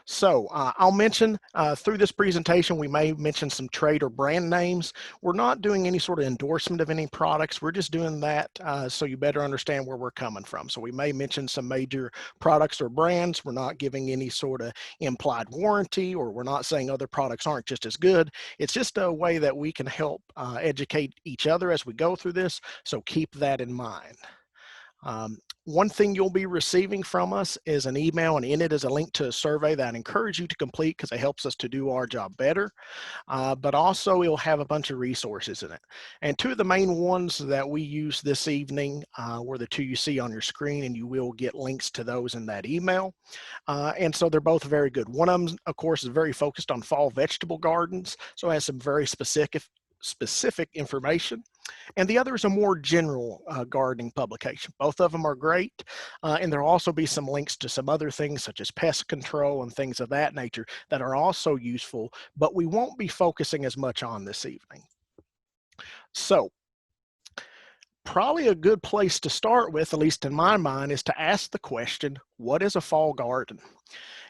So I'll mention through this presentation, we may mention some trade or brand names. We're not doing any sort of endorsement of any products. We're just doing that so you better understand where we're coming from. So we may mention some major products or brands. We're not giving any sort of implied warranty, or we're not saying other products aren't just as good. It's just a way that we can help educate each other as we go through this. So keep that in mind. One thing you'll be receiving from us is an email, and in it is a link to a survey that I encourage you to complete because it helps us to do our job better. But also it'll have a bunch of resources in it. And two of the main ones that we use this evening were the two you see on your screen, and you will get links to those in that email. And so they're both very good. One of them, of course, is very focused on fall vegetable gardens, so it has some very specific information. And the other is a more general gardening publication. Both of them are great, and there'll also be some links to some other things such as pest control and things of that nature that are also useful, but we won't be focusing as much on this evening. So probably a good place to start with, at least in my mind, is to ask the question, what is a fall garden?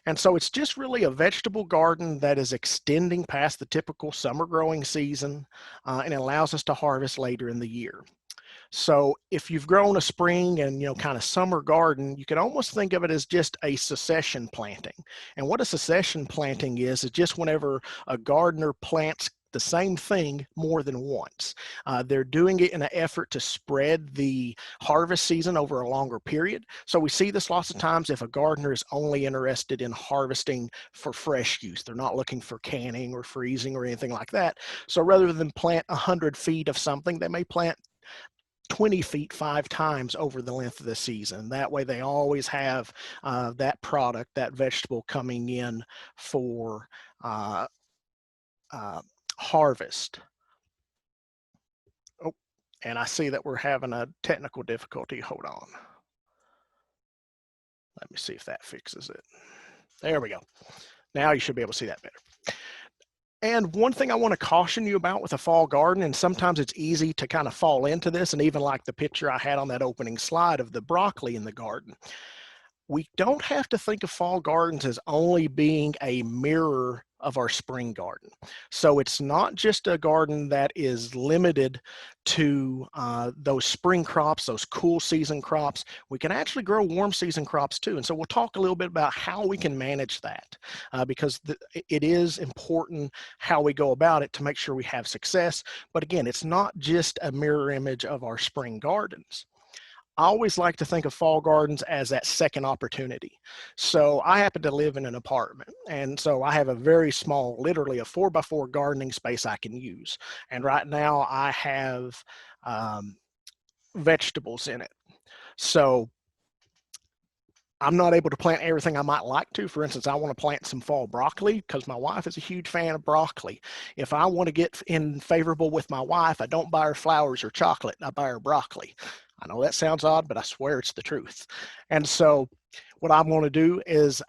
And so it's just really a vegetable garden that is extending past the typical summer growing season, and it allows us to harvest later in the year. So if you've grown a spring and kind of summer garden, you can almost think of it as just a succession planting. And what a succession planting is just whenever a gardener plants the same thing more than once. They're doing it in an effort to spread the harvest season over a longer period. So we see this lots of times if a gardener is only interested in harvesting for fresh use. They're not looking for canning or freezing or anything like that. So rather than plant 100 feet of something, they may plant 20 feet 5 times over the length of the season. That way they always have that product, that vegetable coming in for harvest. Oh, and I see that we're having a technical difficulty. Hold on. Let me see if that fixes it. There we go. Now you should be able to see that better. And one thing I want to caution you about with a fall garden, and sometimes it's easy to kind of fall into this, and even like the picture I had on that opening slide of the broccoli in the garden, we don't have to think of fall gardens as only being a mirror of our spring garden. So it's not just a garden that is limited to those spring crops, those cool season crops. We can actually grow warm season crops too. And so we'll talk a little bit about how we can manage that because it is important how we go about it to make sure we have success. But again, it's not just a mirror image of our spring gardens. I always like to think of fall gardens as that second opportunity. So I happen to live in an apartment, and so I have a very small, literally a 4x4 gardening space I can use. And right now I have vegetables in it. So I'm not able to plant everything I might like to. For instance, I want to plant some fall broccoli because my wife is a huge fan of broccoli. If I want to get in favorable with my wife, I don't buy her flowers or chocolate. I buy her broccoli. I know that sounds odd, but I swear it's the truth. And so what I'm going to do is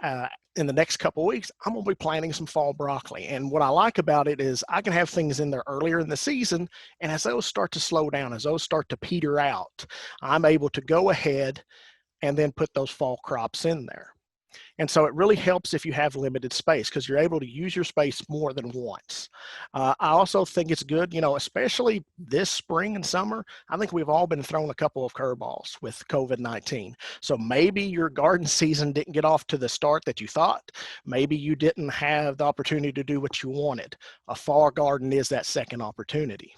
in the next couple of weeks, I'm going to be planting some fall broccoli. And what I like about it is I can have things in there earlier in the season. And as those start to slow down, as those start to peter out, I'm able to go ahead and then put those fall crops in there. And so it really helps if you have limited space because you're able to use your space more than once. I also think it's good, especially this spring and summer, I think we've all been thrown a couple of curveballs with COVID-19. So maybe your garden season didn't get off to the start that you thought. Maybe you didn't have the opportunity to do what you wanted. A fall garden is that second opportunity.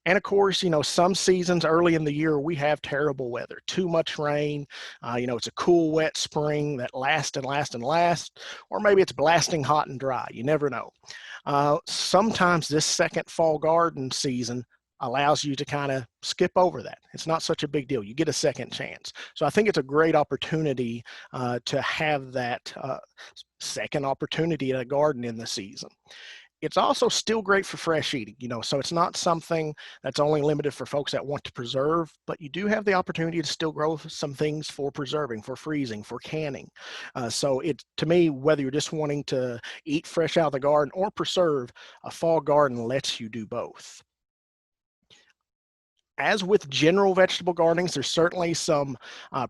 And of course, some seasons early in the year, we have terrible weather, too much rain. It's a cool, wet spring that lasts and lasts and lasts, or maybe it's blasting hot and dry. You never know. Sometimes this second fall garden season allows you to kind of skip over that. It's not such a big deal. You get a second chance. So I think it's a great opportunity to have that second opportunity at a garden in the season. It's also still great for fresh eating, so it's not something that's only limited for folks that want to preserve, but you do have the opportunity to still grow some things for preserving, for freezing, for canning. So to me, whether you're just wanting to eat fresh out of the garden or preserve, a fall garden lets you do both. As with general vegetable gardenings, there's certainly some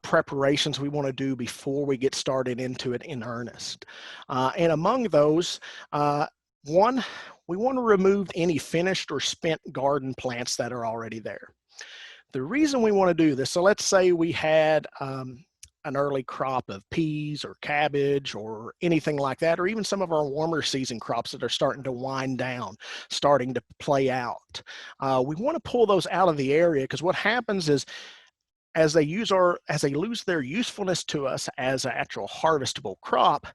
preparations we want to do before we get started into it in earnest. And among those, one, we want to remove any finished or spent garden plants that are already there. The reason we want to do this, so let's say we had an early crop of peas or cabbage or anything like that, or even some of our warmer season crops that are starting to wind down, starting to play out. We want to pull those out of the area, because what happens is as they lose their usefulness to us as an actual harvestable crop,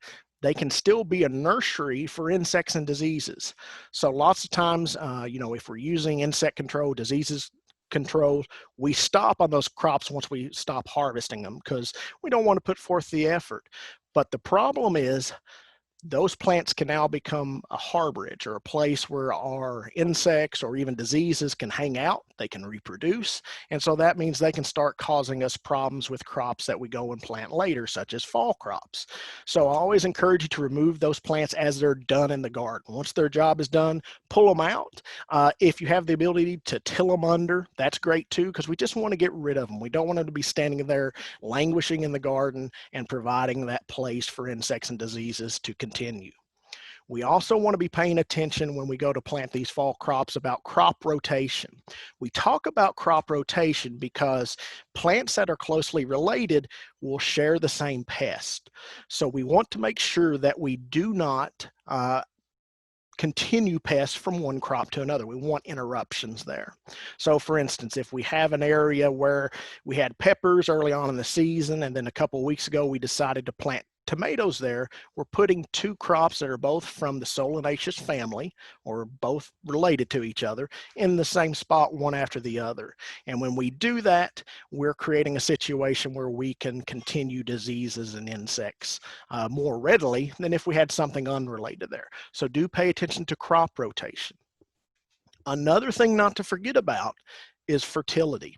they can still be a nursery for insects and diseases. So lots of times, if we're using insect control, diseases control, we stop on those crops once we stop harvesting them, because we don't want to put forth the effort. But the problem is, those plants can now become a harborage, or a place where our insects or even diseases can hang out, they can reproduce, and so that means they can start causing us problems with crops that we go and plant later, such as fall crops. So I always encourage you to remove those plants as they're done in the garden. Once their job is done, pull them out. If you have the ability to till them under, that's great too, because we just want to get rid of them. We don't want them to be standing there languishing in the garden and providing that place for insects and diseases to continue. We also want to be paying attention when we go to plant these fall crops about crop rotation. We talk about crop rotation because plants that are closely related will share the same pest. So we want to make sure that we do not continue pests from one crop to another. We want interruptions there. So for instance, if we have an area where we had peppers early on in the season, and then a couple of weeks ago we decided to plant tomatoes there, we're putting two crops that are both from the solanaceous family, or both related to each other, in the same spot, one after the other. And when we do that, we're creating a situation where we can continue diseases and insects more readily than if we had something unrelated there. So do pay attention to crop rotation. Another thing not to forget about is fertility.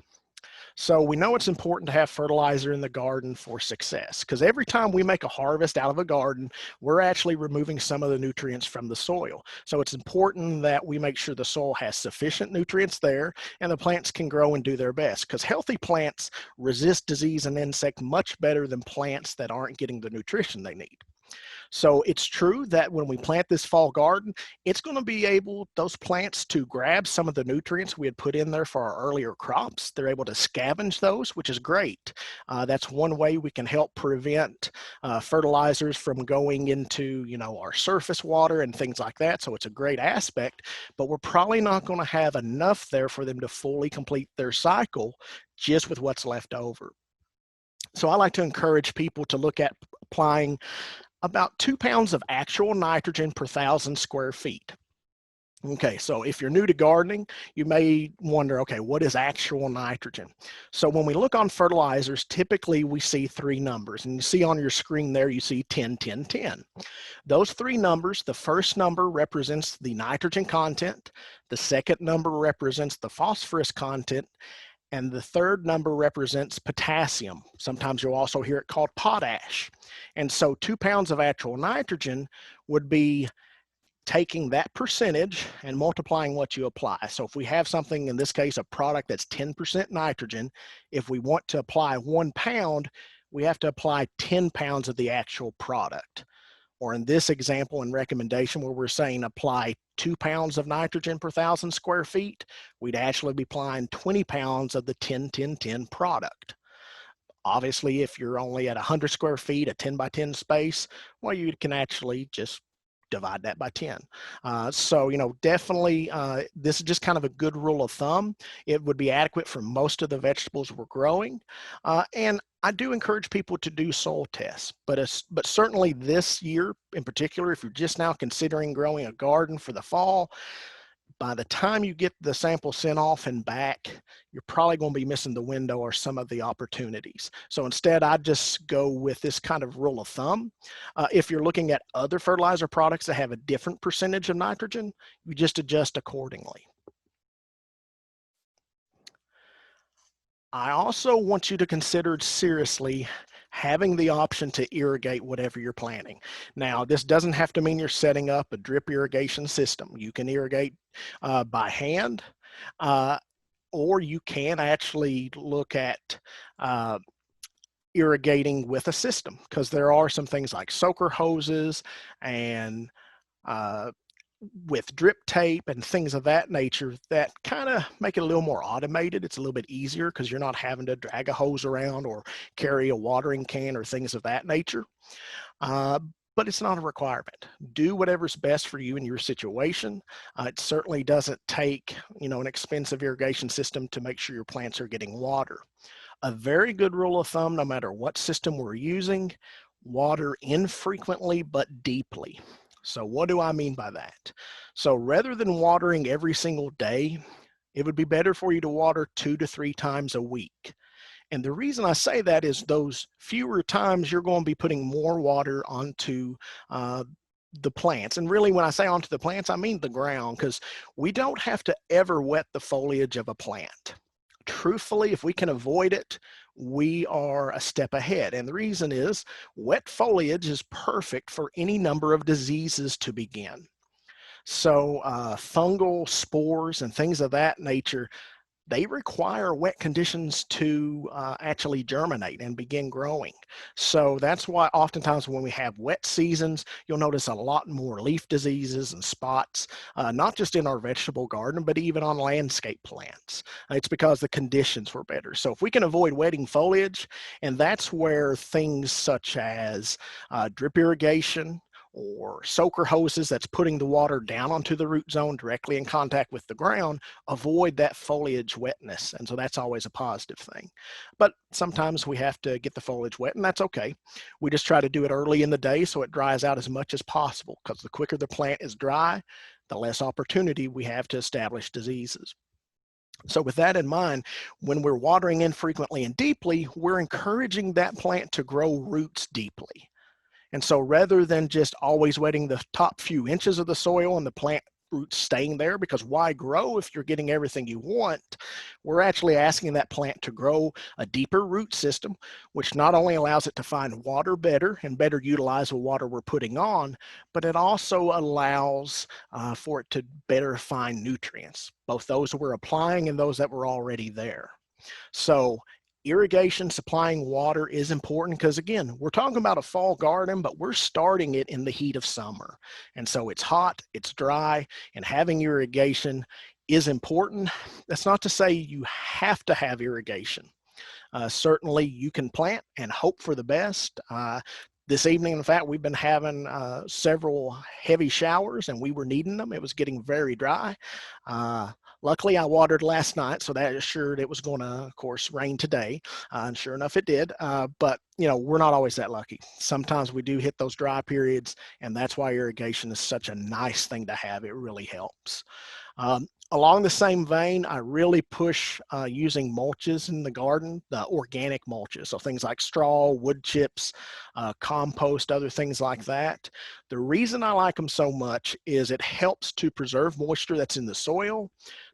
So we know it's important to have fertilizer in the garden for success, because every time we make a harvest out of a garden, we're actually removing some of the nutrients from the soil. So it's important that we make sure the soil has sufficient nutrients there and the plants can grow and do their best, because healthy plants resist disease and insect much better than plants that aren't getting the nutrition they need. So it's true that when we plant this fall garden, it's going to be able, those plants, to grab some of the nutrients we had put in there for our earlier crops. They're able to scavenge those, which is great. That's one way we can help prevent fertilizers from going into, our surface water and things like that. So it's a great aspect, but we're probably not going to have enough there for them to fully complete their cycle just with what's left over. So I like to encourage people to look at applying about 2 pounds of actual nitrogen per 1,000 square feet. Okay, so if you're new to gardening, you may wonder, okay, what is actual nitrogen? So when we look on fertilizers, typically we see three numbers, and you see on your screen there, you see 10, 10, 10. Those three numbers, the first number represents the nitrogen content, the second number represents the phosphorus content, and the third number represents potassium. Sometimes you'll also hear it called potash. And so 2 pounds of actual nitrogen would be taking that percentage and multiplying what you apply. So if we have something, in this case, a product that's 10% nitrogen, if we want to apply 1 pound, we have to apply 10 pounds of the actual product. Or in this example and recommendation where we're saying apply 2 pounds of nitrogen per 1,000 square feet, we'd actually be applying 20 pounds of the 10, 10, 10 product. Obviously, if you're only at 100 square feet, a 10 by 10 space, well, you can actually just divide that by 10. So, definitely this is just kind of a good rule of thumb. It would be adequate for most of the vegetables we're growing. And I do encourage people to do soil tests, but certainly this year in particular, if you're just now considering growing a garden for the fall, by the time you get the sample sent off and back, you're probably going to be missing the window or some of the opportunities. So instead, I just go with this kind of rule of thumb. If you're looking at other fertilizer products that have a different percentage of nitrogen, you just adjust accordingly. I also want you to consider seriously having the option to irrigate whatever you're planting. Now, this doesn't have to mean you're setting up a drip irrigation system. You can irrigate by hand. or you can actually look at irrigating with a system, because there are some things like soaker hoses and with drip tape and things of that nature that kind of make it a little more automated. It's a little bit easier because you're not having to drag a hose around or carry a watering can or things of that nature. Uh, but it's not a requirement. Do whatever's best for you in your situation. It certainly doesn't take, an expensive irrigation system to make sure your plants are getting water. A very good rule of thumb, no matter what system we're using, water infrequently but deeply. So what do I mean by that? So rather than watering every single day, it would be better for you to water 2 to 3 times a week. And the reason I say that is those fewer times you're going to be putting more water onto the plants. And really, when I say onto the plants, I mean the ground, because we don't have to ever wet the foliage of a plant. Truthfully, if we can avoid it, we are a step ahead. And the reason is wet foliage is perfect for any number of diseases to begin. So fungal spores and things of that nature, they require wet conditions to actually germinate and begin growing. So that's why oftentimes when we have wet seasons, you'll notice a lot more leaf diseases and spots, not just in our vegetable garden, but even on landscape plants. It's because the conditions were better. So if we can avoid wetting foliage, and that's where things such as drip irrigation, or soaker hoses that's putting the water down onto the root zone directly in contact with the ground, avoid that foliage wetness. And so that's always a positive thing. But sometimes we have to get the foliage wet, and that's okay. We just try to do it early in the day so it dries out as much as possible, because the quicker the plant is dry, the less opportunity we have to establish diseases. So with that in mind, when we're watering infrequently and deeply, we're encouraging that plant to grow roots deeply. And so rather than just always wetting the top few inches of the soil and the plant roots staying there, because why grow if you're getting everything you want, we're actually asking that plant to grow a deeper root system, which not only allows it to find water better and better utilize the water we're putting on, but it also allows for it to better find nutrients, both those we're applying and those that were already there. So irrigation, supplying water is important because, again, we're talking about a fall garden, but we're starting it in the heat of summer. And so it's hot, it's dry, and having irrigation is important. That's not to say you have to have irrigation. Certainly you can plant and hope for the best. This evening, in fact, we've been having several heavy showers and we were needing them. It was getting very dry. Luckily, I watered last night, so that assured it was going to, of course, rain today. And sure enough, it did. But, we're not always that lucky. Sometimes we do hit those dry periods, and that's why irrigation is such a nice thing to have. It really helps. Along the same vein, I really push using mulches in the garden, the organic mulches. So things like straw, wood chips, compost, other things like that. The reason I like them so much is it helps to preserve moisture that's in the soil.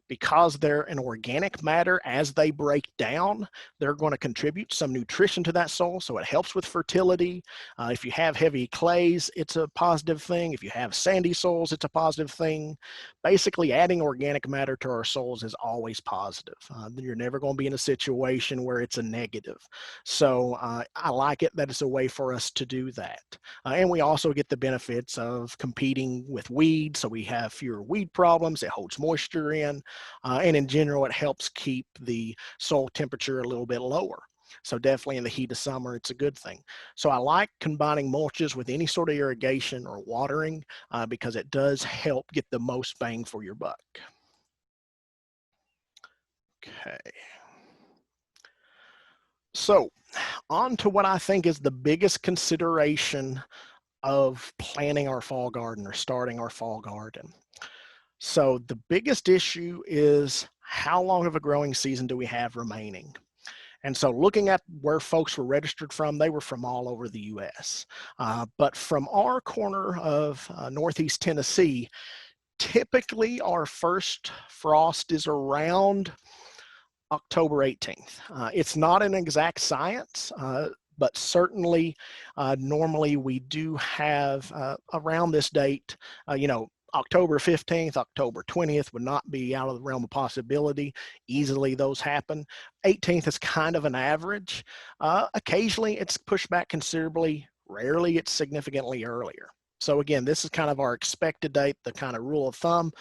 Because they're an organic matter, as they break down, they're going to contribute some nutrition to that soil, so it helps with fertility. If you have heavy clays, it's a positive thing. If you have sandy soils, it's a positive thing. Basically, adding organic matter to our soils is always positive. You're never going to be in a situation where it's a negative. So I like it that it's a way for us to do that. And we also get the benefits of competing with weeds, so we have fewer weed problems. It holds moisture in. And in general, it helps keep the soil temperature a little bit lower. So definitely in the heat of summer, it's a good thing. So I like combining mulches with any sort of irrigation or watering because it does help get the most bang for your buck. Okay. So on to what I think is the biggest consideration of planning our fall garden or starting our fall garden. So the biggest issue is how long of a growing season do we have remaining? And so looking at where folks were registered from, they were from all over the US. But from our corner of Northeast Tennessee, typically our first frost is around October 18th. It's not an exact science, but certainly normally we do have around this date, October 15th, October 20th would not be out of the realm of possibility. Easily those happen. 18th is kind of an average. Occasionally it's pushed back considerably. Rarely it's significantly earlier. So again, this is kind of our expected date, the kind of rule of thumb,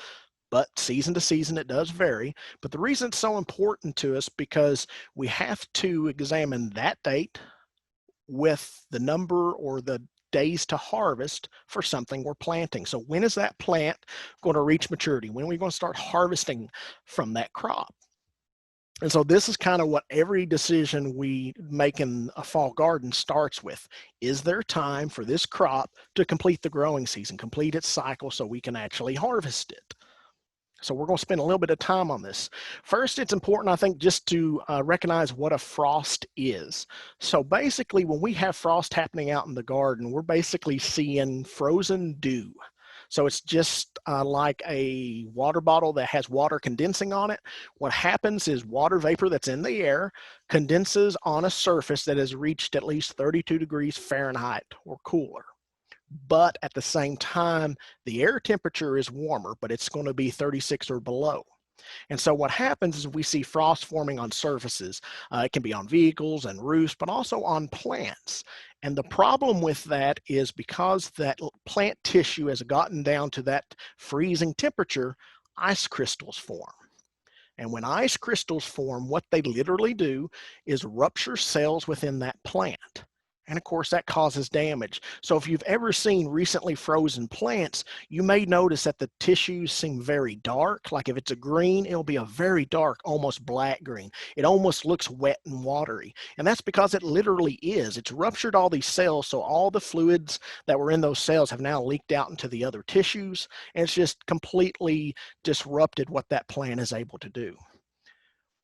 but season to season it does vary. But the reason it's so important to us because we have to examine that date with the number or the days to harvest for something we're planting. So when is that plant going to reach maturity? When are we going to start harvesting from that crop? And so this is kind of what every decision we make in a fall garden starts with. Is there time for this crop to complete the growing season, complete its cycle so we can actually harvest it? So we're going to spend a little bit of time on this. First, it's important, I think, just to recognize what a frost is. So basically, when we have frost happening out in the garden, we're basically seeing frozen dew. So it's just like a water bottle that has water condensing on it. What happens is water vapor that's in the air condenses on a surface that has reached at least 32 degrees Fahrenheit or cooler. But at the same time, the air temperature is warmer, but it's going to be 36 or below. And so what happens is we see frost forming on surfaces. It can be on vehicles and roofs, but also on plants. And the problem with that is because that plant tissue has gotten down to that freezing temperature, ice crystals form. And when ice crystals form, what they literally do is rupture cells within that plant. And of course, that causes damage. So if you've ever seen recently frozen plants, you may notice that the tissues seem very dark. Like if it's a green, it'll be a very dark, almost black green. It almost looks wet and watery. And that's because it literally is. It's ruptured all these cells, so all the fluids that were in those cells have now leaked out into the other tissues, and it's just completely disrupted what that plant is able to do.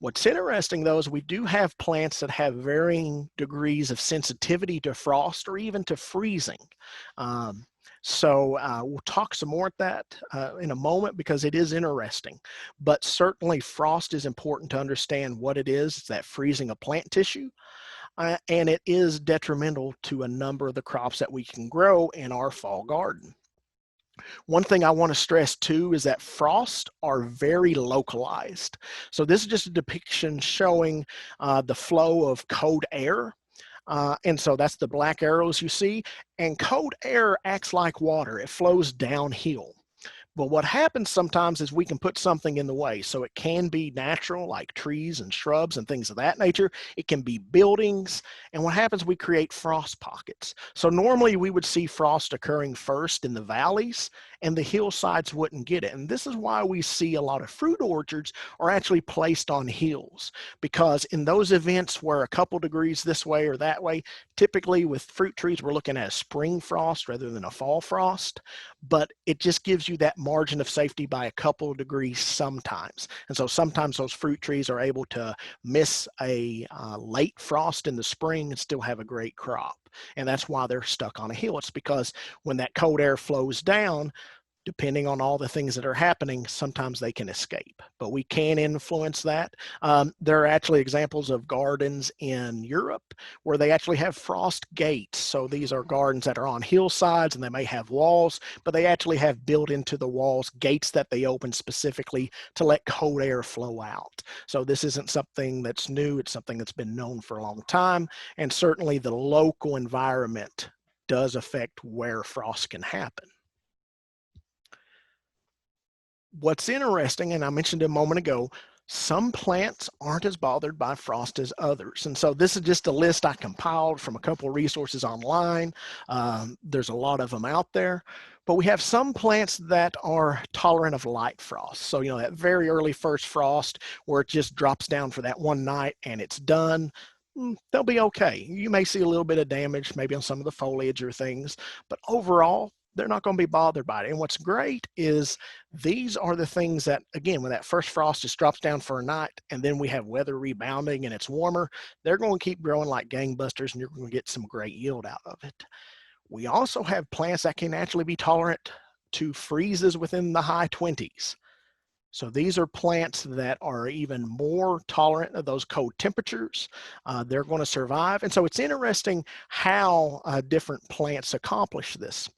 What's interesting though is we do have plants that have varying degrees of sensitivity to frost or even to freezing. We'll talk some more at that in a moment because it is interesting. But certainly frost is important to understand what it is. It's that freezing of plant tissue. And it is detrimental to a number of the crops that we can grow in our fall garden. One thing I want to stress too is that frosts are very localized. So this is just a depiction showing the flow of cold air. And so that's the black arrows you see. And cold air acts like water. It flows downhill. But what happens sometimes is we can put something in the way. So it can be natural, like trees and shrubs and things of that nature. It can be buildings. And what happens, we create frost pockets. So normally we would see frost occurring first in the valleys, and the hillsides wouldn't get it. And this is why we see a lot of fruit orchards are actually placed on hills, because in those events where a couple degrees this way or that way, typically with fruit trees, we're looking at a spring frost rather than a fall frost, but it just gives you that margin of safety by a couple of degrees sometimes. And so sometimes those fruit trees are able to miss a late frost in the spring and still have a great crop. And that's why they're stuck on a hill. It's because when that cold air flows down, depending on all the things that are happening, sometimes they can escape, but we can influence that. There are actually examples of gardens in Europe where they actually have frost gates. So these are gardens that are on hillsides and they may have walls, but they actually have built into the walls gates that they open specifically to let cold air flow out. So this isn't something that's new. It's something that's been known for a long time. And certainly the local environment does affect where frost can happen. What's interesting, and I mentioned a moment ago, some plants aren't as bothered by frost as others. And so this is just a list I compiled from a couple of resources online. There's a lot of them out there, but we have some plants that are tolerant of light frost. So, that very early first frost where it just drops down for that one night and it's done, they'll be okay. You may see a little bit of damage maybe on some of the foliage or things, but overall, they're not going to be bothered by it. And what's great is these are the things that, again, when that first frost just drops down for a night and then we have weather rebounding and it's warmer, they're going to keep growing like gangbusters and you're going to get some great yield out of it. We also have plants that can actually be tolerant to freezes within the high 20s. So these are plants that are even more tolerant of those cold temperatures. They're going to survive. And so it's interesting how different plants accomplish this.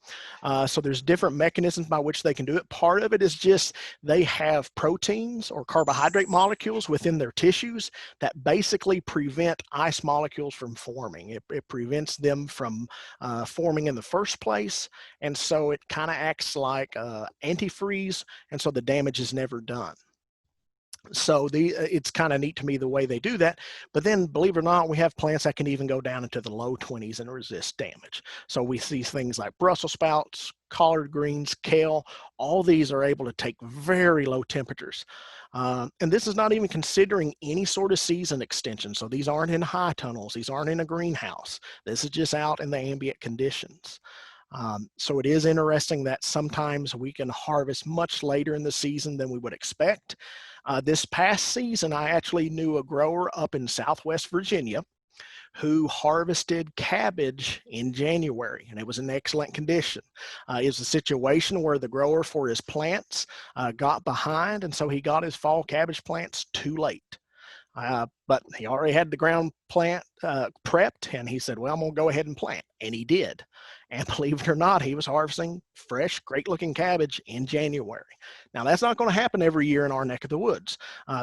So there's different mechanisms by which they can do it. Part of it is just they have proteins or carbohydrate molecules within their tissues that basically prevent ice molecules from forming. It prevents them from forming in the first place. And so it kind of acts like antifreeze. And so the damage is never done. So it's kind of neat to me the way they do that. But then, believe it or not, we have plants that can even go down into the low 20s and resist damage. So we see things like Brussels sprouts, collard greens, kale. All these are able to take very low temperatures. And this is not even considering any sort of season extension. So these aren't in high tunnels. These aren't in a greenhouse. This is just out in the ambient conditions. So it is interesting that sometimes we can harvest much later in the season than we would expect. This past season, I actually knew a grower up in Southwest Virginia who harvested cabbage in January, and it was in excellent condition. It was a situation where the grower for his plants got behind, and so he got his fall cabbage plants too late. But he already had the ground plant prepped, and he said, well, I'm going to go ahead and plant. And he did. And believe it or not, he was harvesting fresh, great-looking cabbage in January. Now, that's not going to happen every year in our neck of the woods.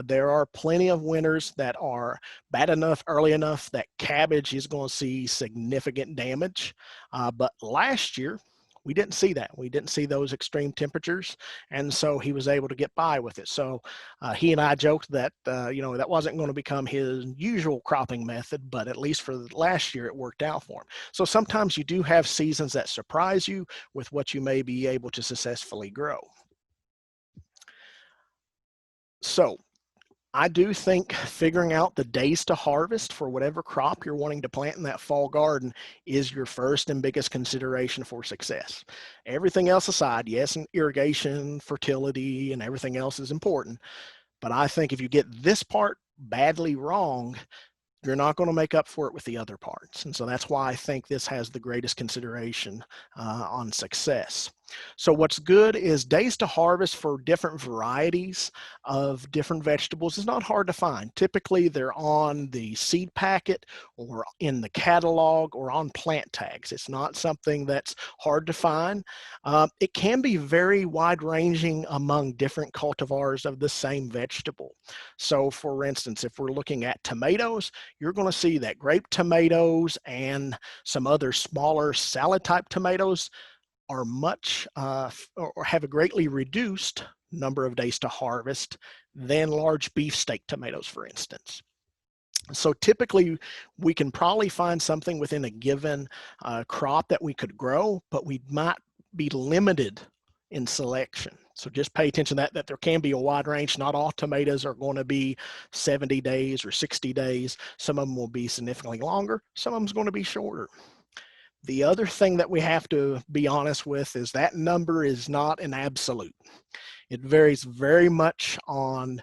There are plenty of winters that are bad enough, early enough, that cabbage is going to see significant damage. But last year, we didn't see that. We didn't see those extreme temperatures, and so he was able to get by with it. So he and I joked that that wasn't going to become his usual cropping method, but at least for last year it worked out for him. So sometimes you do have seasons that surprise you with what you may be able to successfully grow. So I do think figuring out the days to harvest for whatever crop you're wanting to plant in that fall garden is your first and biggest consideration for success. Everything else aside, yes, and irrigation, fertility, and everything else is important. But I think if you get this part badly wrong, you're not going to make up for it with the other parts. And so that's why I think this has the greatest consideration on success. So what's good is days to harvest for different varieties of different vegetables is not hard to find. Typically they're on the seed packet or in the catalog or on plant tags. It's not something that's hard to find. It can be very wide ranging among different cultivars of the same vegetable. So for instance, if we're looking at tomatoes, you're going to see that grape tomatoes and some other smaller salad type tomatoes are much or have a greatly reduced number of days to harvest than large beefsteak tomatoes, for instance. So typically we can probably find something within a given crop that we could grow, but we might be limited in selection. So just pay attention to that there can be a wide range. Not all tomatoes are going to be 70 days or 60 days. Some of them will be significantly longer. Some of them is going to be shorter. The other thing that we have to be honest with is that number is not an absolute. It varies very much on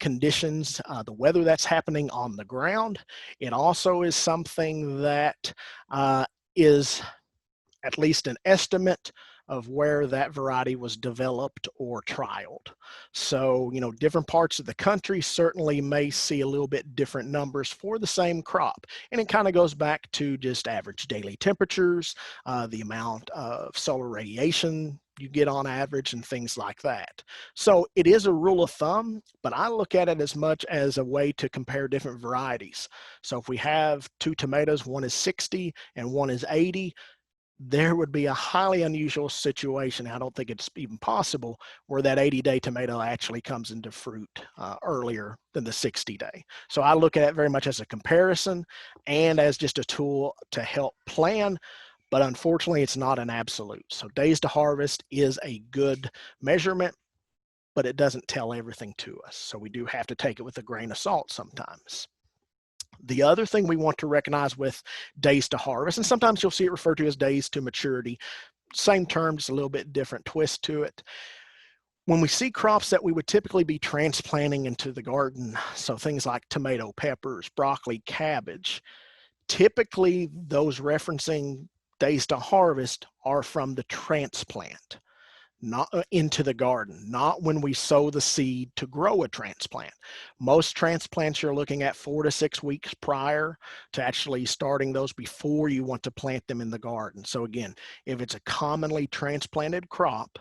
conditions, the weather that's happening on the ground. It also is something that is at least an estimate of where that variety was developed or trialed. So, different parts of the country certainly may see a little bit different numbers for the same crop. And it kind of goes back to just average daily temperatures, the amount of solar radiation you get on average and things like that. So it is a rule of thumb, but I look at it as much as a way to compare different varieties. So if we have two tomatoes, one is 60 and one is 80, there would be a highly unusual situation. I don't think it's even possible where that 80-day tomato actually comes into fruit earlier than the 60-day. So I look at it very much as a comparison and as just a tool to help plan, but unfortunately it's not an absolute. So days to harvest is a good measurement, but it doesn't tell everything to us. So we do have to take it with a grain of salt sometimes. The other thing we want to recognize with days to harvest, and sometimes you'll see it referred to as days to maturity, same term, just a little bit different twist to it. When we see crops that we would typically be transplanting into the garden, so things like tomato, peppers, broccoli, cabbage, typically those referencing days to harvest are from the transplant. not into the garden, not when we sow the seed to grow a transplant. Most transplants you're looking at 4 to 6 weeks prior to actually starting those before you want to plant them in the garden. So again, if it's a commonly transplanted crop,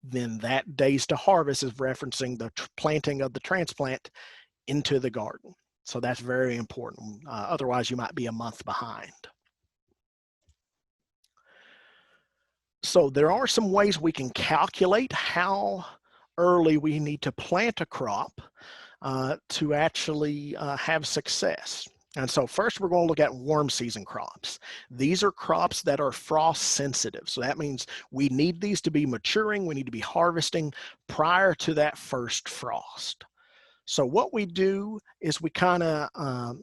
then that days to harvest is referencing the planting of the transplant into the garden. So that's very important. Otherwise, you might be a month behind. So there are some ways we can calculate how early we need to plant a crop to actually have success. And so first we're going to look at warm season crops. These are crops that are frost sensitive. So that means we need these to be maturing. We need to be harvesting prior to that first frost. So what we do is we kind of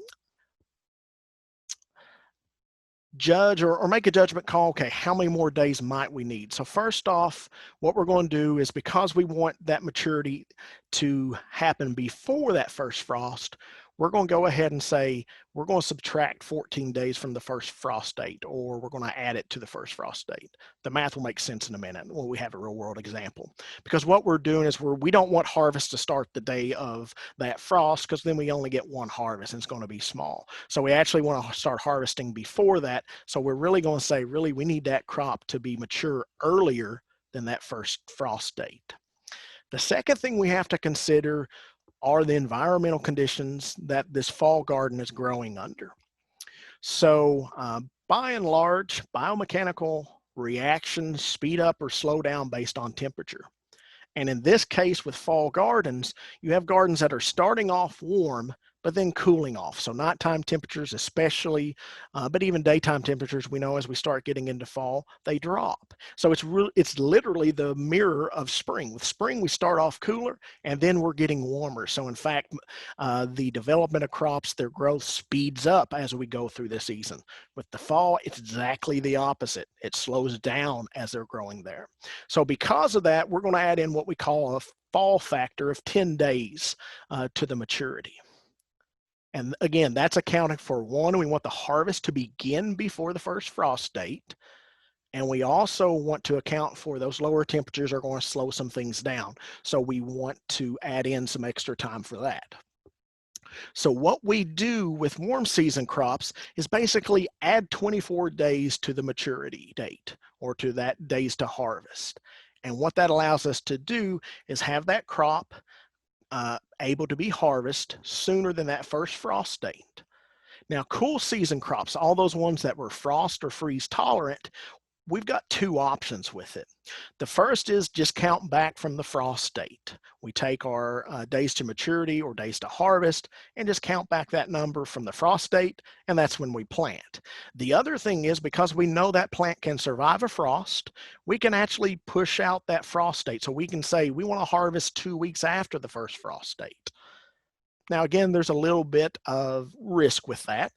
judge or make a judgment call, okay, how many more days might we need? So first off, what we're going to do is, because we want that maturity to happen before that first frost, we're going to go ahead and say we're going to subtract 14 days from the first frost date, or we're going to add it to the first frost date. The math will make sense in a minute when we have a real world example. Because what we're doing is we don't want harvest to start the day of that frost, because then we only get one harvest and it's going to be small. So we actually want to start harvesting before that. So we're really going to say, really, we need that crop to be mature earlier than that first frost date. The second thing we have to consider are the environmental conditions that this fall garden is growing under. So by and large, biomechanical reactions speed up or slow down based on temperature. And in this case with fall gardens, you have gardens that are starting off warm, but then cooling off. So nighttime temperatures especially, but even daytime temperatures, we know as we start getting into fall, they drop. So it's literally the mirror of spring. With spring, we start off cooler and then we're getting warmer. So in fact, the development of crops, their growth speeds up as we go through the season. With the fall, it's exactly the opposite. It slows down as they're growing there. So because of that, we're going to add in what we call a fall factor of 10 days to the maturity. And again, that's accounting for, one, we want the harvest to begin before the first frost date. And we also want to account for those lower temperatures are going to slow some things down. So we want to add in some extra time for that. So what we do with warm season crops is basically add 24 days to the maturity date, or to that days to harvest. And what that allows us to do is have that crop able to be harvested sooner than that first frost date. Now, cool season crops, all those ones that were frost or freeze tolerant, we've got two options with it. The first is just count back from the frost date. We take our days to maturity or days to harvest and just count back that number from the frost date, and that's when we plant. The other thing is, because we know that plant can survive a frost, we can actually push out that frost date. So we can say we want to harvest 2 weeks after the first frost date. Now, again, there's a little bit of risk with that.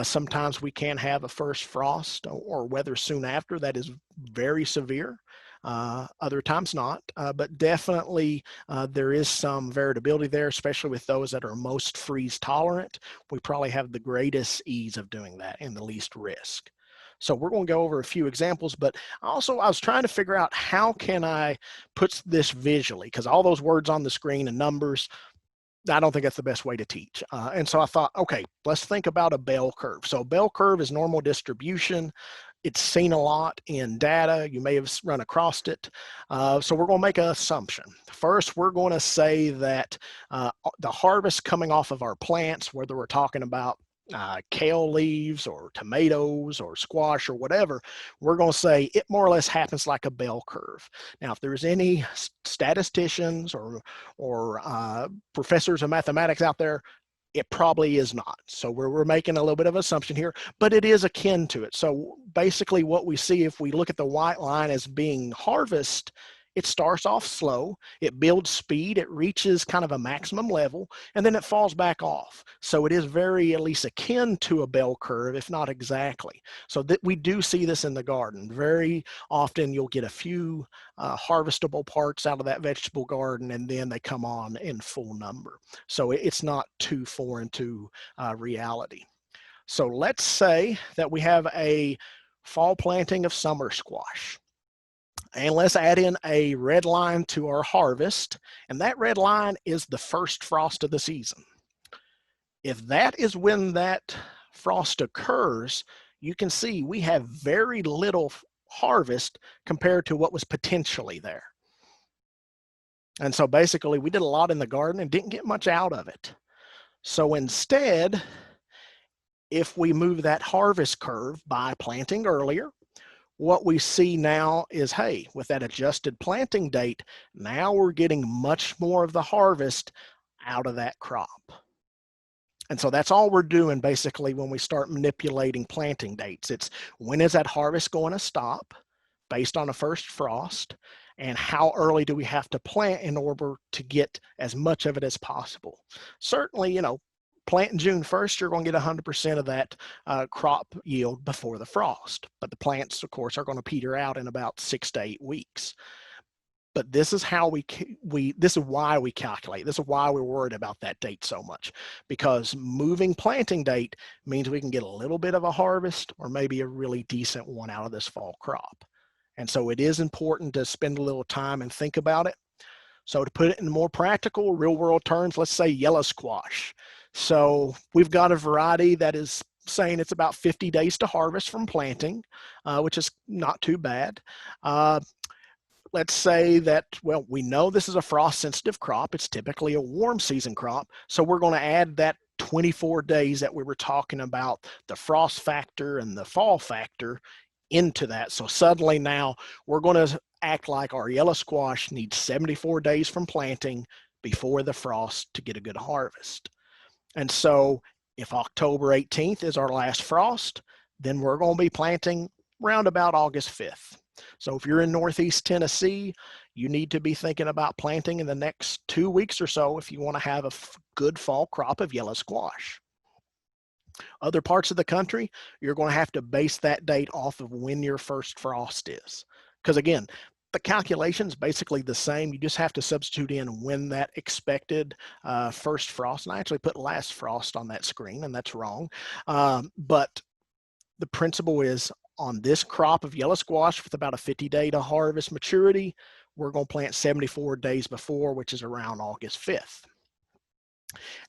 Sometimes we can have a first frost or weather soon after that is very severe. Other times not, but definitely there is some variability there, especially with those that are most freeze tolerant. We probably have the greatest ease of doing that and the least risk. So we're going to go over a few examples, but also I was trying to figure out how can I put this visually, because all those words on the screen and numbers, I don't think that's the best way to teach. And so I thought, okay, let's think about a bell curve. So bell curve is normal distribution. It's seen a lot in data. You may have run across it. So we're going to make an assumption. First, we're going to say that the harvest coming off of our plants, whether we're talking about kale leaves or tomatoes or squash or whatever, we're going to say it more or less happens like a bell curve. Now, if there's any statisticians or professors of mathematics out there, it probably is not. So we're making a little bit of assumption here, but it is akin to it. So basically what we see, if we look at the white line as being harvest, it starts off slow, it builds speed, it reaches kind of a maximum level, and then it falls back off. So it is very, at least akin to a bell curve, if not exactly. So that we do see this in the garden. Very often you'll get a few harvestable parts out of that vegetable garden, and then they come on in full number. So it's not too foreign to reality. So let's say that we have a fall planting of summer squash. And let's add in a red line to our harvest, and that red line is the first frost of the season. If that is when that frost occurs, you can see we have very little harvest compared to what was potentially there. And so basically we did a lot in the garden and didn't get much out of it. So instead, if we move that harvest curve by planting earlier, what we see now is, hey, with that adjusted planting date, now we're getting much more of the harvest out of that crop. And so that's all we're doing basically when we start manipulating planting dates. It's when is that harvest going to stop based on a first frost, and how early do we have to plant in order to get as much of it as possible. Certainly, you know, planting June 1st, you're going to get 100% of that crop yield before the frost. But the plants, of course, are going to peter out in about 6 to 8 weeks. But this is how this is why we calculate. This is why we're worried about that date so much, because moving planting date means we can get a little bit of a harvest or maybe a really decent one out of this fall crop. And so it is important to spend a little time and think about it. So to put it in more practical, real world terms, let's say yellow squash. So we've got a variety that is saying it's about 50 days to harvest from planting, which is not too bad. Let's say that, well, we know this is a frost sensitive crop. It's typically a warm season crop. So we're going to add that 24 days that we were talking about, the frost factor and the fall factor, into that. So suddenly now we're going to act like our yellow squash needs 74 days from planting before the frost to get a good harvest. And so if October 18th is our last frost, then we're going to be planting around about August 5th. So if you're in Northeast Tennessee, you need to be thinking about planting in the next 2 weeks or so if you want to have a good fall crop of yellow squash. Other parts of the country, you're going to have to base that date off of when your first frost is. Because again, the calculation is basically the same. You just have to substitute in when that expected first frost. And I actually put last frost on that screen, and that's wrong. But the principle is, on this crop of yellow squash with about a 50-day to harvest maturity, we're going to plant 74 days before, which is around August 5th.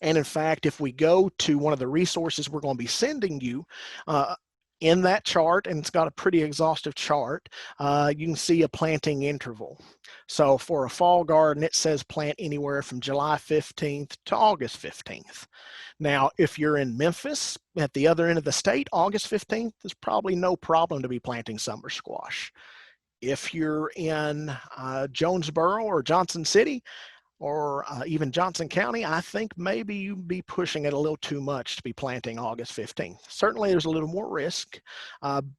And in fact, if we go to one of the resources we're going to be sending you, in that chart, and it's got a pretty exhaustive chart, you can see a planting interval. So for a fall garden, it says plant anywhere from July 15th to August 15th. Now, if you're in Memphis, at the other end of the state, August 15th is probably no problem to be planting summer squash. If you're in Jonesboro or Johnson City, or even Johnson County, I think maybe you'd be pushing it a little too much to be planting August 15th. Certainly there's a little more risk,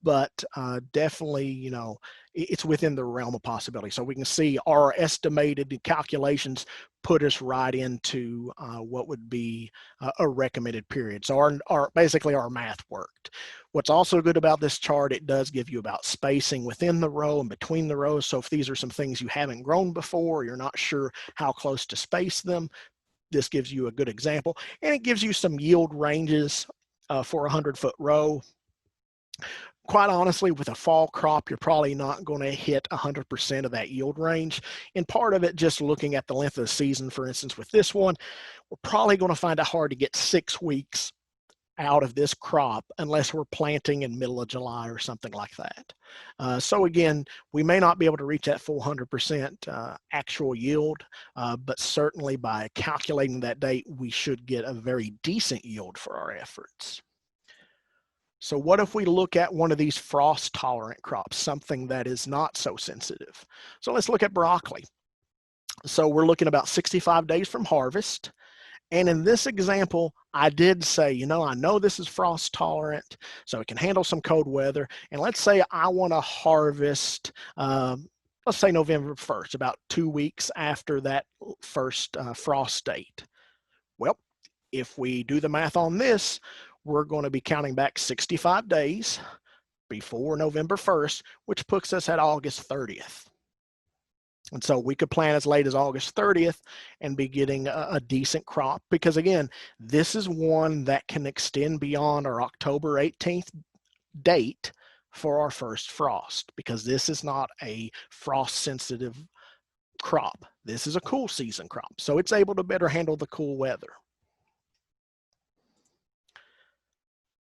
but definitely, you know, it's within the realm of possibility. So we can see our estimated calculations put us right into what would be a recommended period. So basically our math worked. What's also good about this chart, it does give you about spacing within the row and between the rows. So if these are some things you haven't grown before, you're not sure how close to space them, this gives you a good example. And it gives you some yield ranges for a 100-foot row. Quite honestly, with a fall crop, you're probably not going to hit 100% of that yield range. And part of it, just looking at the length of the season, for instance, with this one, we're probably going to find it hard to get 6 weeks out of this crop unless we're planting in middle of July or something like that. So again, we may not be able to reach that full 100% actual yield, but certainly by calculating that date, we should get a very decent yield for our efforts. So what if we look at one of these frost tolerant crops, something that is not so sensitive? So let's look at broccoli. So we're looking about 65 days from harvest. And in this example, I did say, you know, I know this is frost tolerant, so it can handle some cold weather. And let's say I want to harvest, let's say November 1st, about 2 weeks after that first frost date. Well, if we do the math on this, we're going to be counting back 65 days before November 1st, which puts us at August 30th. And so we could plant as late as August 30th and be getting a decent crop, because again, this is one that can extend beyond our October 18th date for our first frost, because this is not a frost sensitive crop. This is a cool season crop, so it's able to better handle the cool weather.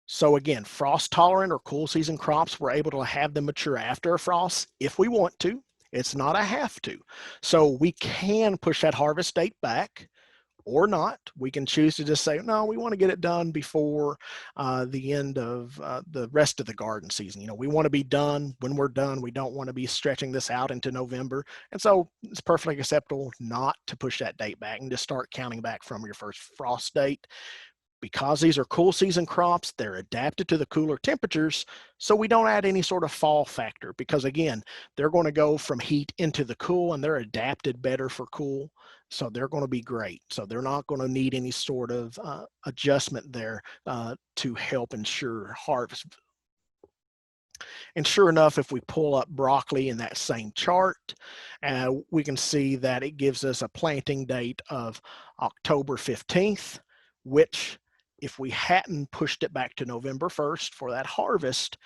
So again, frost tolerant or cool season crops, we're able to have them mature after a frost if we want to. It's not a have to. So we can push that harvest date back or not. We can choose to just say, no, we want to get it done before the end of the rest of the garden season. You know, we want to be done when we're done. We don't want to be stretching this out into November. And so it's perfectly acceptable not to push that date back and just start counting back from your first frost date. Because these are cool season crops, they're adapted to the cooler temperatures, so we don't add any sort of fall factor, because again, they're going to go from heat into the cool and they're adapted better for cool, so they're going to be great. So they're not going to need any sort of adjustment there to help ensure harvest. And sure enough, if we pull up broccoli in that same chart, we can see that it gives us a planting date of October 15th, which if we hadn't pushed it back to November 1st for that harvest,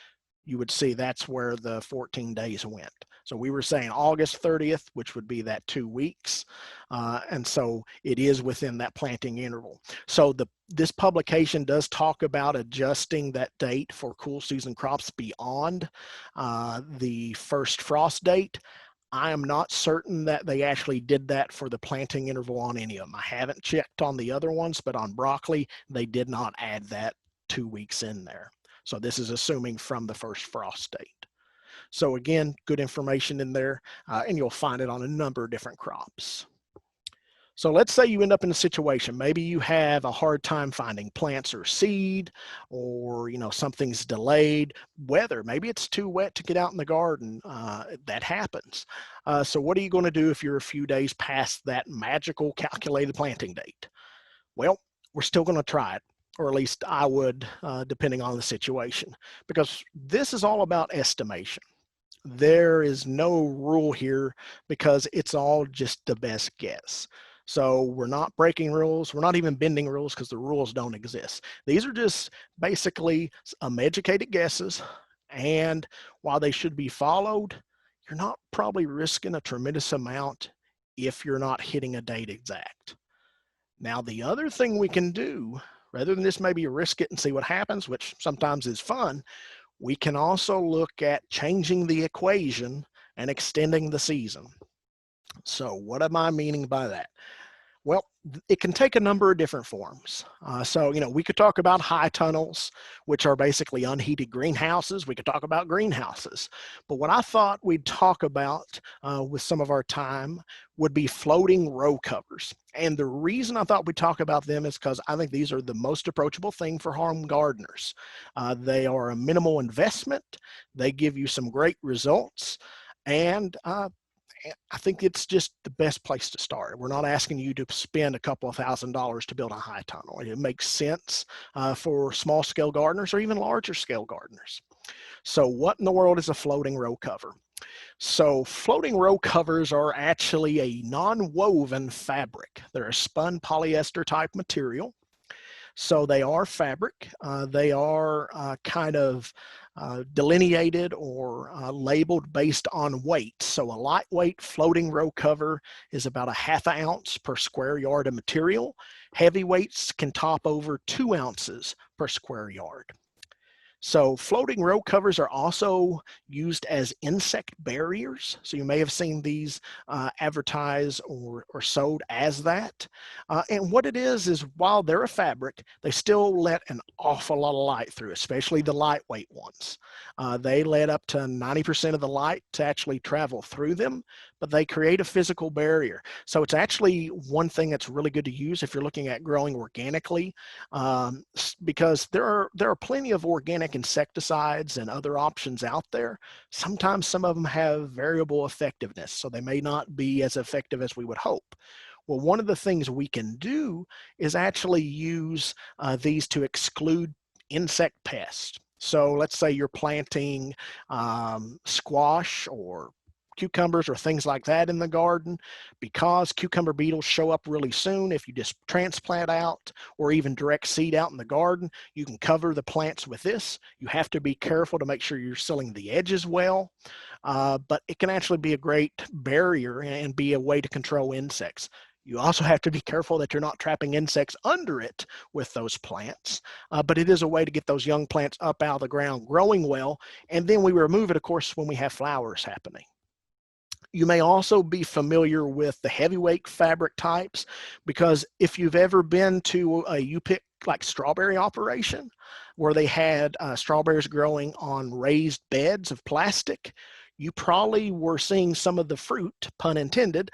you would see that's where the 14 days went. So we were saying August 30th, which would be that 2 weeks. And so it is within that planting interval. So this publication does talk about adjusting that date for cool season crops beyond the first frost date. I am not certain that they actually did that for the planting interval on any of them. I haven't checked on the other ones, but on broccoli, they did not add that 2 weeks in there. So this is assuming from the first frost date. So again, good information in there, and you'll find it on a number of different crops. So let's say you end up in a situation, maybe you have a hard time finding plants or seed, or something's delayed, weather, maybe it's too wet to get out in the garden. That happens. So what are you going to do if you're a few days past that magical calculated planting date? Well, we're still going to try it, or at least I would, depending on the situation, because this is all about estimation. There is no rule here, because it's all just the best guess. So we're not breaking rules. We're not even bending rules, because the rules don't exist. These are just basically educated guesses. And while they should be followed, you're not probably risking a tremendous amount if you're not hitting a date exact. Now, the other thing we can do, rather than just maybe risk it and see what happens, which sometimes is fun, we can also look at changing the equation and extending the season. So what am I meaning by that? Well, it can take a number of different forms. So we could talk about high tunnels, which are basically unheated greenhouses. We could talk about greenhouses. But what I thought we'd talk about with some of our time would be floating row covers. And the reason I thought we'd talk about them is because I think these are the most approachable thing for home gardeners. They are a minimal investment. They give you some great results. And I think it's just the best place to start. We're not asking you to spend a couple of $1,000s to build a high tunnel. It makes sense for small scale gardeners or even larger scale gardeners. So what in the world is a floating row cover? So floating row covers are actually a non-woven fabric. They're a spun polyester type material. So they are fabric. They are kind of delineated or labeled based on weight. So a lightweight floating row cover is about a ½ ounce per square yard of material. Heavyweights can top over 2 ounces per square yard. So floating row covers are also used as insect barriers. So you may have seen these advertised or sold as that. And what it is while they're a fabric, they still let an awful lot of light through, especially the lightweight ones. They let up to 90% of the light to actually travel through them, but they create a physical barrier. So it's actually one thing that's really good to use if you're looking at growing organically, because there are plenty of organic insecticides and other options out there. Sometimes some of them have variable effectiveness, so they may not be as effective as we would hope. Well, one of the things we can do is actually use these to exclude insect pests. So let's say you're planting squash or cucumbers or things like that in the garden, because cucumber beetles show up really soon. If you just transplant out or even direct seed out in the garden, you can cover the plants with this. You have to be careful to make sure you're sealing the edges well, but it can actually be a great barrier and be a way to control insects. You also have to be careful that you're not trapping insects under it with those plants, but it is a way to get those young plants up out of the ground growing well, and then we remove it, of course, when we have flowers happening. You may also be familiar with the heavyweight fabric types, because if you've ever been to a U-pick like strawberry operation where they had strawberries growing on raised beds of plastic, you probably were seeing some of the fruit, pun intended,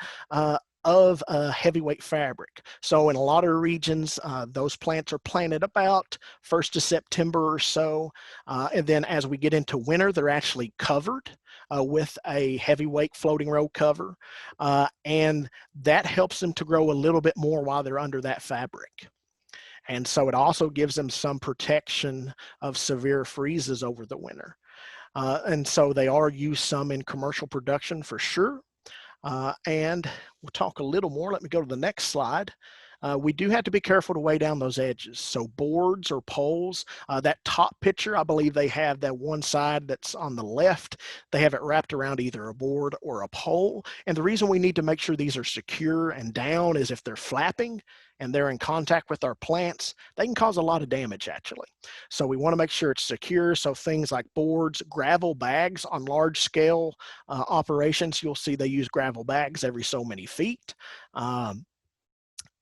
of a heavyweight fabric. So in a lot of regions, those plants are planted about 1st of September or so. And then as we get into winter, they're actually covered with a heavyweight floating row cover. And that helps them to grow a little bit more while they're under that fabric. And so it also gives them some protection of severe freezes over the winter. And so they are used some in commercial production for sure. And we'll talk a little more. Let me go to the next slide. We do have to be careful to weigh down those edges. So boards or poles, that top picture, I believe they have that one side that's on the left. They have it wrapped around either a board or a pole. And the reason we need to make sure these are secure and down is if they're flapping and they're in contact with our plants, they can cause a lot of damage actually. So we want to make sure it's secure. So things like boards, gravel bags on large scale operations, you'll see they use gravel bags every so many feet.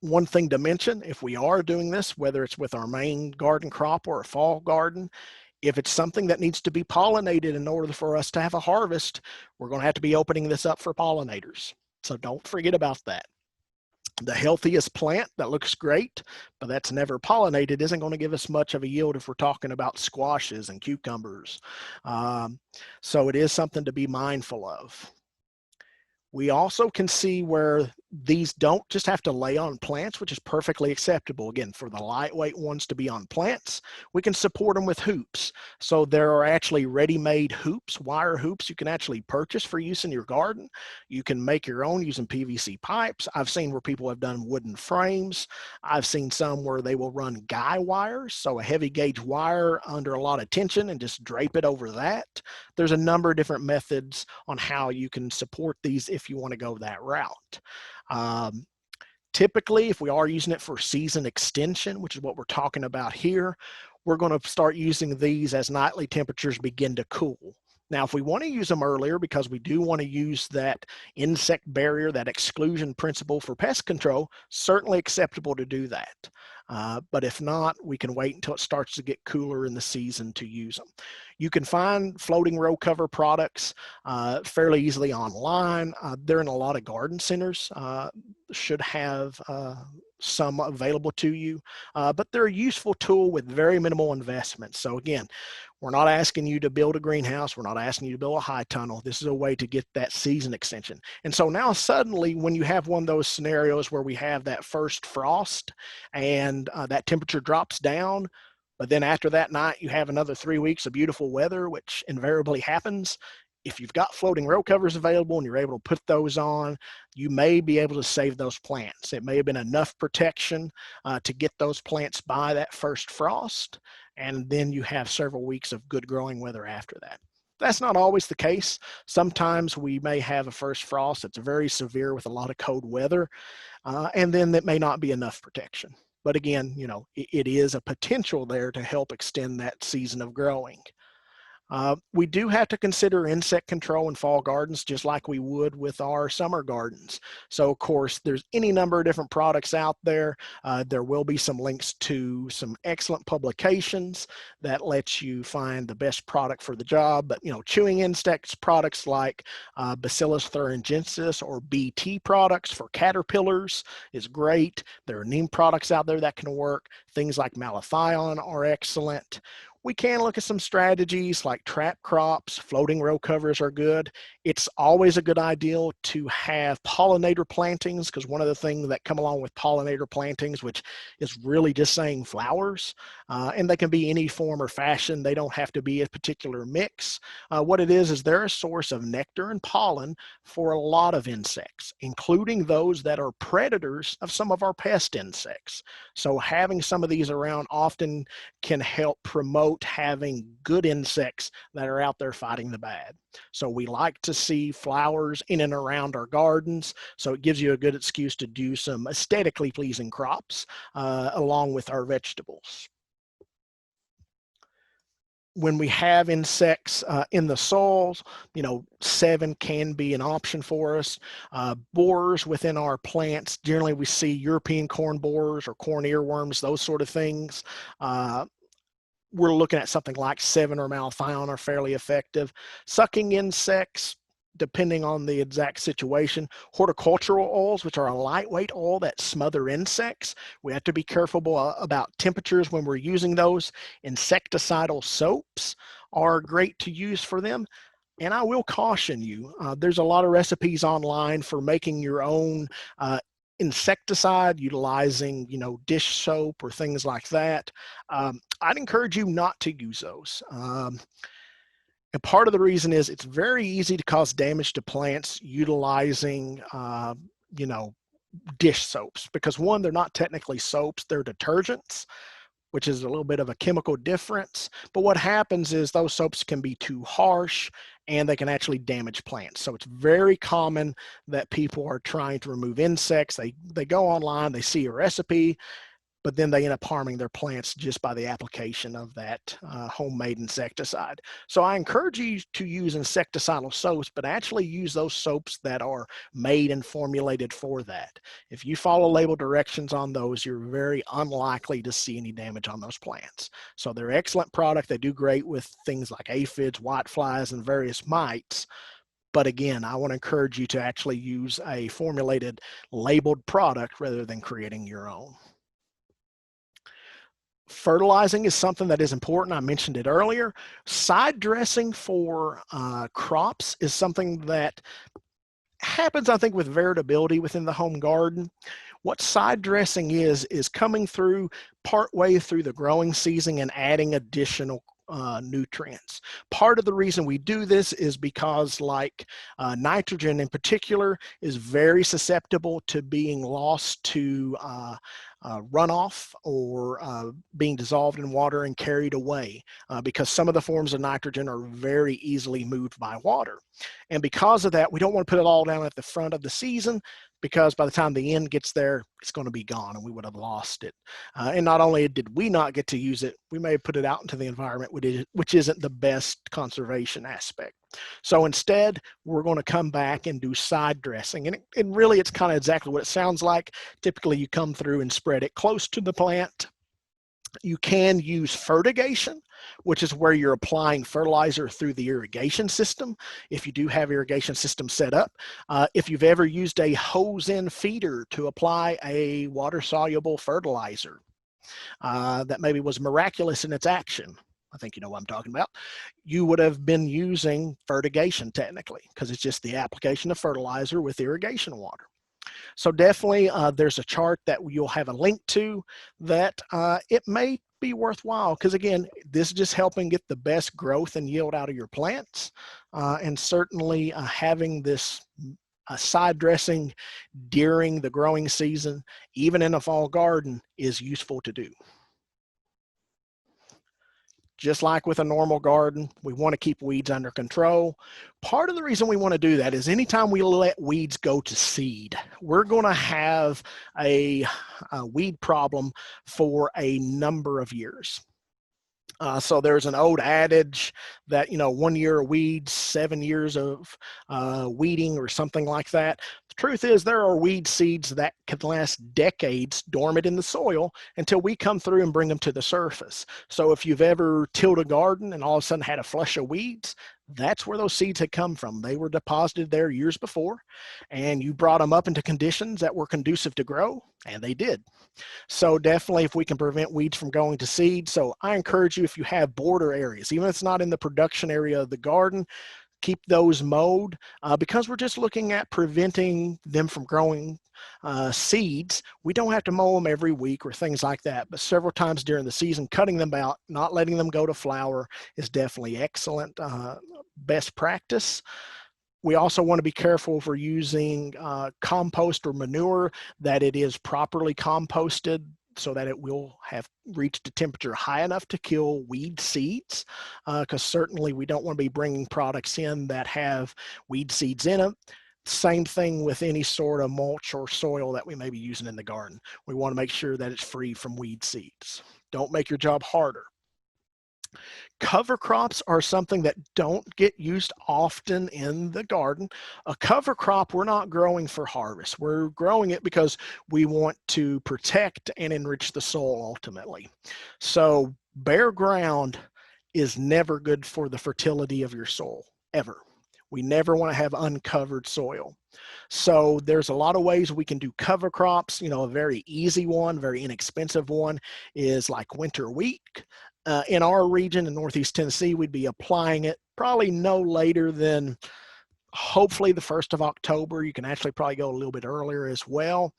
One thing to mention, if we are doing this, whether it's with our main garden crop or a fall garden, if it's something that needs to be pollinated in order for us to have a harvest, we're going to have to be opening this up for pollinators. So don't forget about that. The healthiest plant that looks great, but that's never pollinated, isn't going to give us much of a yield if we're talking about squashes and cucumbers. So it is something to be mindful of. We also can see where these don't just have to lay on plants, which is perfectly acceptable. Again, for the lightweight ones to be on plants, we can support them with hoops. So there are actually ready-made hoops, wire hoops you can actually purchase for use in your garden. You can make your own using PVC pipes. I've seen where people have done wooden frames. I've seen some where they will run guy wires, so a heavy gauge wire under a lot of tension and just drape it over that. There's a number of different methods on how you can support these if you want to go that route. Typically, if we are using it for season extension, which is what we're talking about here, we're going to start using these as nightly temperatures begin to cool. Now, if we want to use them earlier, because we do want to use that insect barrier, that exclusion principle for pest control, certainly acceptable to do that. But if not, we can wait until it starts to get cooler in the season to use them. You can find floating row cover products fairly easily online. They're in a lot of garden centers, should have some available to you, but they're a useful tool with very minimal investment. So again, we're not asking you to build a greenhouse. We're not asking you to build a high tunnel. This is a way to get that season extension. And so now suddenly when you have one of those scenarios where we have that first frost and that temperature drops down, but then after that night you have another 3 weeks of beautiful weather, which invariably happens. If you've got floating row covers available and you're able to put those on, you may be able to save those plants. It may have been enough protection to get those plants by that first frost, and then you have several weeks of good growing weather after that. That's not always the case. Sometimes we may have a first frost that's very severe with a lot of cold weather, and then that may not be enough protection. But again, you know, it is a potential there to help extend that season of growing. We do have to consider insect control in fall gardens just like we would with our summer gardens. So of course, there's any number of different products out there. There will be some links to some excellent publications that lets you find the best product for the job. But you know, chewing insects products like Bacillus thuringiensis or BT products for caterpillars is great. There are neem products out there that can work. Things like malathion are excellent. We can look at some strategies like trap crops, floating row covers are good. It's always a good idea to have pollinator plantings, because one of the things that come along with pollinator plantings, which is really just saying flowers, and they can be any form or fashion. They don't have to be a particular mix. What it is they're a source of nectar and pollen for a lot of insects, including those that are predators of some of our pest insects. So having some of these around often can help promote having good insects that are out there fighting the bad. So we like to see flowers in and around our gardens. So it gives you a good excuse to do some aesthetically pleasing crops along with our vegetables. When we have insects in the soils, 7 can be an option for us. Borers within our plants, generally we see European corn borers or corn earworms, those sort of things. We're looking at something like 7 or malathion are fairly effective. Sucking insects, depending on the exact situation. Horticultural oils, which are a lightweight oil that smother insects. We have to be careful about temperatures when we're using those. Insecticidal soaps are great to use for them. And I will caution you, there's a lot of recipes online for making your own insecticide utilizing, dish soap or things like that. I'd encourage you not to use those. And part of the reason is it's very easy to cause damage to plants utilizing, dish soaps, because one, they're not technically soaps, they're detergents, which is a little bit of a chemical difference. But what happens is those soaps can be too harsh and they can actually damage plants. So it's very common that people are trying to remove insects. They go online, they see a recipe, but then they end up harming their plants just by the application of that homemade insecticide. So I encourage you to use insecticidal soaps, but actually use those soaps that are made and formulated for that. If you follow label directions on those, you're very unlikely to see any damage on those plants. So they're excellent product. They do great with things like aphids, whiteflies, and various mites. But again, I want to encourage you to actually use a formulated labeled product rather than creating your own. Fertilizing is something that is important. I mentioned it earlier. Side dressing for crops is something that happens, I think, with variability within the home garden. What side dressing is coming through partway through the growing season and adding additional nutrients. Part of the reason we do this is because nitrogen in particular is very susceptible to being lost to runoff or being dissolved in water and carried away because some of the forms of nitrogen are very easily moved by water. And because of that, we don't want to put it all down at the front of the season, because by the time the end gets there, it's going to be gone and we would have lost it. And not only did we not get to use it, we may have put it out into the environment, which isn't the best conservation aspect. So instead, we're going to come back and do side dressing. And really, it's kind of exactly what it sounds like. Typically, you come through and spread it close to the plant. You can use fertigation, which is where you're applying fertilizer through the irrigation system, if you do have irrigation system set up. If you've ever used a hose-in feeder to apply a water-soluble fertilizer that maybe was miraculous in its action, I think you know what I'm talking about, you would have been using fertigation technically, because it's just the application of fertilizer with irrigation water. So definitely there's a chart that you'll have a link to that it may be worthwhile, because again, this is just helping get the best growth and yield out of your plants. And certainly having this side dressing during the growing season, even in a fall garden, is useful to do. Just like with a normal garden, we want to keep weeds under control. Part of the reason we want to do that is anytime we let weeds go to seed, we're going to have a weed problem for a number of years. So there's an old adage that, 1 year of weeds, 7 years of weeding or something like that. The truth is there are weed seeds that can last decades dormant in the soil until we come through and bring them to the surface. So if you've ever tilled a garden and all of a sudden had a flush of weeds, That's where those seeds had come from. They were deposited there years before, and you brought them up into conditions that were conducive to grow, and they did. So definitely if we can prevent weeds from going to seed. So I encourage you, if you have border areas, even if it's not in the production area of the garden, keep those mowed because we're just looking at preventing them from growing seeds. We don't have to mow them every week or things like that, but several times during the season, cutting them out, not letting them go to flower is definitely excellent best practice. We also want to be careful if we're using compost or manure that it is properly composted so that it will have reached a temperature high enough to kill weed seeds, because certainly we don't want to be bringing products in that have weed seeds in them. Same thing with any sort of mulch or soil that we may be using in the garden. We want to make sure that it's free from weed seeds. Don't make your job harder. Cover crops are something that don't get used often in the garden. A cover crop we're not growing for harvest. We're growing it because we want to protect and enrich the soil ultimately. So bare ground is never good for the fertility of your soil, ever. We never want to have uncovered soil. So there's a lot of ways we can do cover crops. You know, a very easy one, very inexpensive one is like winter wheat. In our region in Northeast Tennessee, we'd be applying it probably no later than hopefully the 1st of October. You can actually probably go a little bit earlier as well.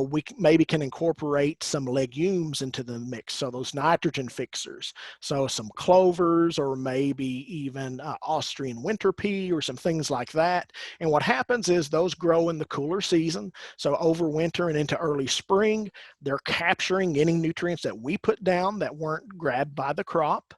We maybe can incorporate some legumes into the mix, so those nitrogen fixers, so some clovers or maybe even Austrian winter pea or some things like that. And what happens is those grow in the cooler season, so over winter and into early spring, they're capturing any nutrients that we put down that weren't grabbed by the crop.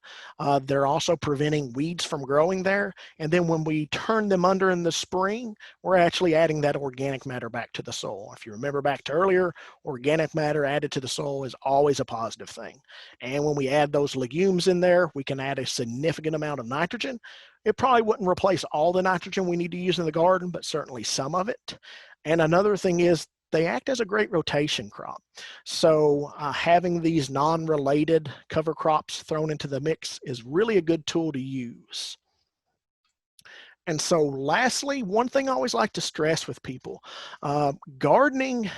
They're also preventing weeds from growing there, and then when we turn them under in the spring, we're actually adding that organic matter back to the soil. If you remember back to earlier, organic matter added to the soil is always a positive thing. And when we add those legumes in there, we can add a significant amount of nitrogen. It probably wouldn't replace all the nitrogen we need to use in the garden, but certainly some of it. And another thing is they act as a great rotation crop. So having these non-related cover crops thrown into the mix is really a good tool to use. And so lastly, one thing I always like to stress with people, gardening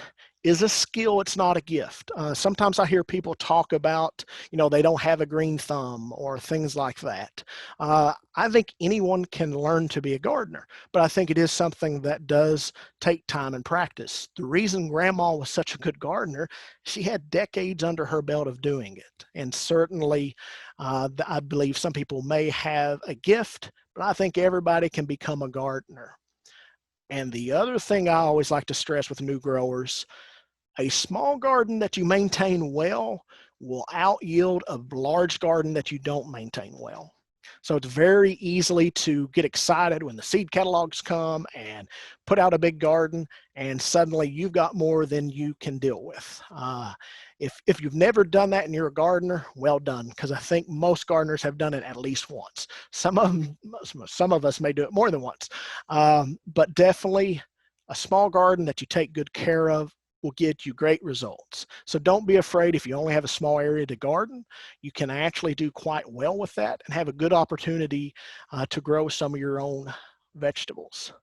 is a skill, it's not a gift. Sometimes I hear people talk about, you know, they don't have a green thumb or things like that. I think anyone can learn to be a gardener, but I think it is something that does take time and practice. The reason Grandma was such a good gardener, she had decades under her belt of doing it. And certainly, I believe some people may have a gift, but I think everybody can become a gardener. And the other thing I always like to stress with new growers, a small garden that you maintain well will out yield a large garden that you don't maintain well. So it's very easily to get excited when the seed catalogs come and put out a big garden, and suddenly you've got more than you can deal with. If you've never done that and you're a gardener, well done, because I think most gardeners have done it at least once. Some of us may do it more than once, but definitely a small garden that you take good care of will get you great results. So don't be afraid if you only have a small area to garden. You can actually do quite well with that and have a good opportunity to grow some of your own vegetables.